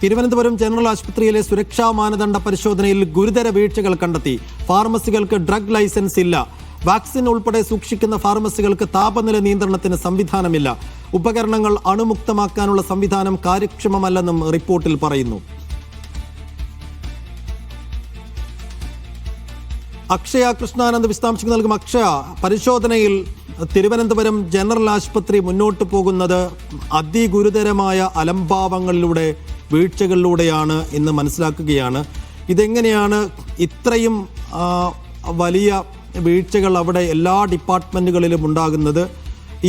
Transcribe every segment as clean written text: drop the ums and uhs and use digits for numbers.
Thiruvananthapuram general ആശുപത്രിയിലെ സുരക്ഷാ മാനദണ്ഡ പരിശോധനയിൽ ഗുരുതര വീഴ്ചകൾ കണ്ടെത്തി. ഫാർമസികൾക്ക് ഡ്രഗ് ലൈസൻസ് ഇല്ല. വാക്സിൻ ഉൾപ്പെടെ സൂക്ഷിക്കുന്ന ഫാർമസികൾക്ക് താപനില നിയന്ത്രണത്തിന് സംവിധാനമില്ല. ഉപകരണങ്ങൾ അണുമുക്തമാക്കാനുള്ള സംവിധാനം കാര്യക്ഷമമല്ലെന്നും റിപ്പോർട്ടിൽ പറയുന്നു. അക്ഷയ കൃഷ്ണാനന്ദ് വിശദാംശങ്ങൾ നൽകും. അക്ഷയ, പരിശോധനയിൽ തിരുവനന്തപുരം ജനറൽ ആശുപത്രി മുന്നോട്ട് പോകുന്നത് അതിഗുരുതരമായ അലംഭാവങ്ങളിലൂടെ, വീഴ്ചകളിലൂടെയാണ് എന്ന് മനസ്സിലാക്കുകയാണ്. ഇതെങ്ങനെയാണ് ഇത്രയും വലിയ വീഴ്ചകൾ അവിടെ എല്ലാ ഡിപ്പാർട്ട്മെന്റുകളിലും ഉണ്ടാകുന്നത്?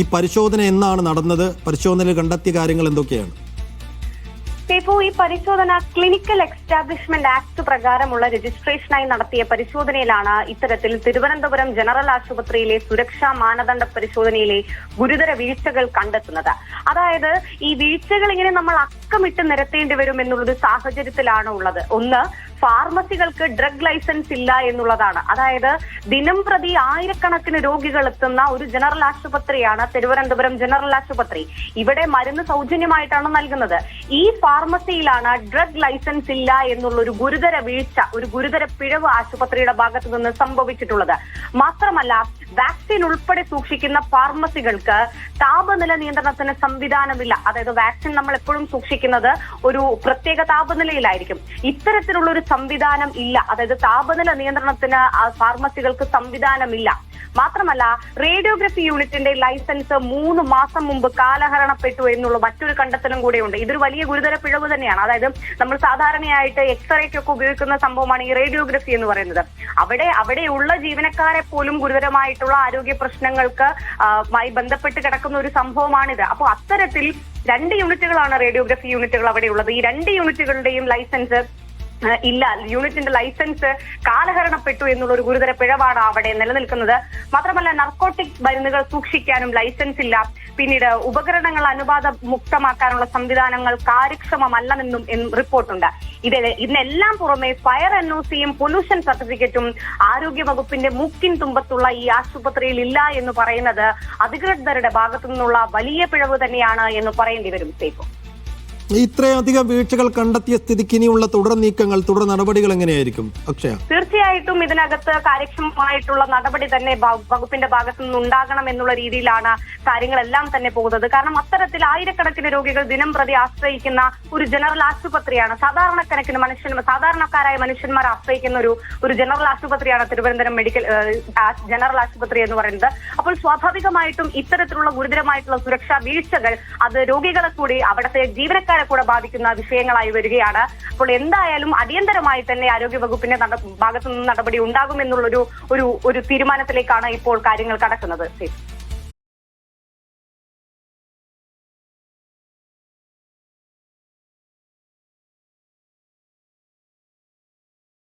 ഈ പരിശോധന എന്നാണ് നടന്നത്? പരിശോധനയിൽ കണ്ടെത്തിയ കാര്യങ്ങൾ എന്തൊക്കെയാണ്? ഈ പരിശോധന ക്ലിനിക്കൽ എസ്റ്റാബ്ലിഷ്മെന്റ് ആക്ട് പ്രകാരമുള്ള രജിസ്ട്രേഷനായി നടത്തിയ പരിശോധനയിലാണ് ഇത്തരത്തിൽ തിരുവനന്തപുരം ജനറൽ ആശുപത്രിയിലെ സുരക്ഷാ മാനദണ്ഡ പരിശോധനയിലെ ഗുരുതര വീഴ്ചകൾ കണ്ടെത്തുന്നത്. അതായത് ഈ വീഴ്ചകൾ ഇങ്ങനെ നമ്മൾ അക്കമിട്ട് നിരത്തേണ്ടി വരും എന്നുള്ളൊരു സാഹചര്യത്തിലാണ് ഉള്ളത്. ഒന്ന്, ഫാർമസികൾക്ക് ഡ്രഗ് ലൈസൻസ് ഇല്ല എന്നുള്ളതാണ്. അതായത് ദിനം പ്രതി ആയിരക്കണക്കിന് രോഗികൾ എത്തുന്ന ഒരു ജനറൽ ആശുപത്രിയാണ് തിരുവനന്തപുരം ജനറൽ ആശുപത്രി. ഇവിടെ മരുന്ന് സൗജന്യമായിട്ടാണ് നൽകുന്നത്. ഈ ഫാർമസിയിലാണ് ഡ്രഗ് ലൈസൻസ് ഇല്ല എന്നുള്ളൊരു ഗുരുതര വീഴ്ച, ഒരു ഗുരുതര പിഴവ് ആശുപത്രിയുടെ ഭാഗത്തു നിന്ന് സംഭവിച്ചിട്ടുള്ളത്. മാത്രമല്ല, വാക്സിൻ ഉൾപ്പെടെ സൂക്ഷിക്കുന്ന ഫാർമസികൾക്ക് താപനില നിയന്ത്രണത്തിന് സംവിധാനമില്ല. അതായത് വാക്സിൻ നമ്മൾ എപ്പോഴും സൂക്ഷിക്കുന്നത് ഒരു പ്രത്യേക താപനിലയിലായിരിക്കും. ഇത്തരത്തിലുള്ള ഒരു സംവിധാനം ഇല്ല. അതായത് താപനില നിയന്ത്രണത്തിന് ഫാർമസികൾക്ക് സംവിധാനമില്ല. മാത്രമല്ല, റേഡിയോഗ്രഫി യൂണിറ്റിന്റെ ലൈസൻസ് 3 മാസം മുമ്പ് കാലഹരണപ്പെട്ടു എന്നുള്ള മറ്റൊരു കണ്ടെത്തലും കൂടെയുണ്ട്. ഇതൊരു വലിയ ഗുരുതര പിഴവ് തന്നെയാണ്. അതായത് നമ്മൾ സാധാരണയായിട്ട് എക്സ്റേക്കൊക്കെ ഉപയോഗിക്കുന്ന സംഭവമാണ് ഈ റേഡിയോഗ്രഫി എന്ന് പറയുന്നത്. അവിടെയുള്ള ജീവനക്കാരെ പോലും ഗുരുതരമായിട്ടുള്ള ആരോഗ്യ പ്രശ്നങ്ങൾക്ക് ബന്ധപ്പെട്ട് കിടക്കുന്ന ഒരു സംഭവമാണിത്. അപ്പോൾ അത്തരത്തിൽ 2 യൂണിറ്റുകളാണ് റേഡിയോഗ്രഫി യൂണിറ്റുകൾ അവിടെയുള്ളത്. ഈ 2 യൂണിറ്റുകളുടെയും ലൈസൻസ് ഇല്ല. യൂണിറ്റിന്റെ ലൈസൻസ് കാലഹരണപ്പെട്ടു എന്നുള്ള ഒരു ഗുരുതര പിഴവാണ് അവിടെ നിലനിൽക്കുന്നത്. മാത്രമല്ല, നർക്കോട്ടിക് മരുന്നുകൾ സൂക്ഷിക്കാനും ലൈസൻസ് ഇല്ല. പിന്നീട് ഉപകരണങ്ങൾ അനുവാദ മുക്തമാക്കാനുള്ള സംവിധാനങ്ങൾ കാര്യക്ഷമമല്ലെന്നും റിപ്പോർട്ടുണ്ട്. ഇതിനെല്ലാം പുറമെ ഫയർ NOCയും പൊല്യൂഷൻ സർട്ടിഫിക്കറ്റും ആരോഗ്യ വകുപ്പിന്റെ മൂക്കിൻ തുമ്പത്തുള്ള ഈ ആശുപത്രിയിൽ ഇല്ല എന്ന് പറയുന്നത് അധികൃതരുടെ ഭാഗത്തു നിന്നുള്ള വലിയ പിഴവ് തന്നെയാണ് എന്ന് പറയേണ്ടി വരും. ഇത്രയധികം വീഴ്ചകൾ കണ്ടെത്തിയ സ്ഥിതിക്ക് ഇനിയുള്ള തുടർ നീക്കങ്ങൾ, തുടർ നടപടികൾ എങ്ങനെയായിരിക്കും അക്ഷയ? തീർച്ചയായിട്ടും ഇതിനകത്ത് കാര്യക്ഷമമായിട്ടുള്ള നടപടി തന്നെ വകുപ്പിന്റെ ഭാഗത്തു നിന്ന് ഉണ്ടാകണം എന്നുള്ള രീതിയിലാണ് കാര്യങ്ങളെല്ലാം തന്നെ പോകുന്നത്. കാരണം അത്തരത്തിൽ ആയിരക്കണക്കിന് രോഗികൾ ദിനം പ്രതി ആശ്രയിക്കുന്ന ഒരു ജനറൽ ആശുപത്രിയാണ്. സാധാരണക്കാരായ മനുഷ്യന്മാർ ആശ്രയിക്കുന്ന ഒരു ജനറൽ ആശുപത്രിയാണ് തിരുവനന്തപുരം ജനറൽ ആശുപത്രി എന്ന് പറയുന്നത്. അപ്പോൾ സ്വാഭാവികമായിട്ടും ഇത്തരത്തിലുള്ള ഗുരുതരമായിട്ടുള്ള സുരക്ഷാ വീഴ്ചകൾ അത് രോഗികളെ കൂടി, അവിടുത്തെ ജീവനക്കാരെ കൂടെ ബാധിക്കുന്ന വിഷയങ്ങളായി വരികയാണ്. അപ്പോൾ എന്തായാലും അടിയന്തരമായി തന്നെ ആരോഗ്യ വകുപ്പിന്റെ ഭാഗത്തു നിന്ന് നടപടി ഉണ്ടാകുമെന്നുള്ളൊരു തീരുമാനത്തിലേക്കാണ് ഇപ്പോൾ കാര്യങ്ങൾ കടക്കുന്നത്.